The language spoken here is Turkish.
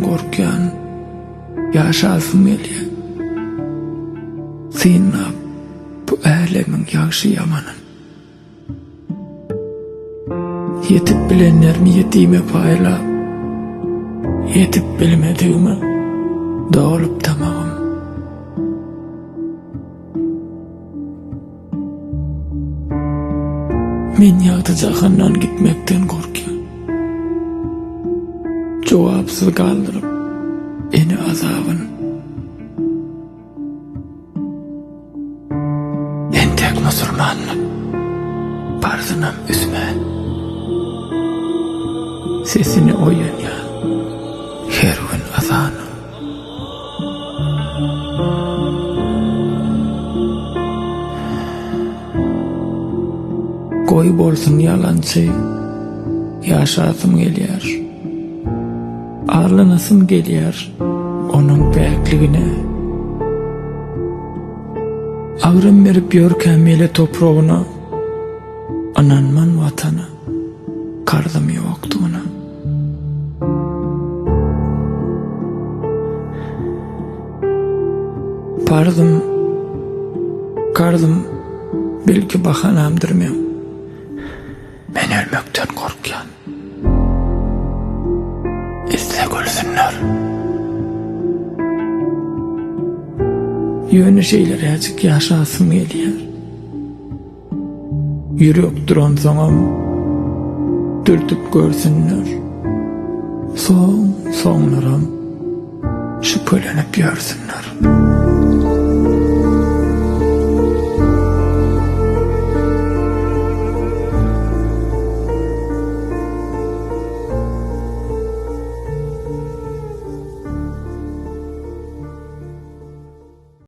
gorkýan ýaşasym gelýär. Synap bu älemin ýagşy ýamanyn. Yetip bilenlerimi yetime paýlap, yetip bilmedigime dolup tamagym. Men ýagdy jahandan gitmekden gorkýan. Jogapsyz galdyryp, eni azabyn. Entek musulmanlyk parzynam üsmän. Sesini oýan ya, her gün azanı. Koy bolsun yalançy, ýaşasym gelýär. Arlanasym gelýär onuň bäkligine. Agrym berip ýörkän mele topragyna, ananman watana, kardym ýokdugyna. Pardım, kardım, belki bahanamdır men. Men ölmekden korkyan. İstek ölsünler. Yönü şeyler azıcık yaşasım gelýär. Yürek duran soňam dürtüp görsünler. Soňlaram şüphelenip ýörsünler.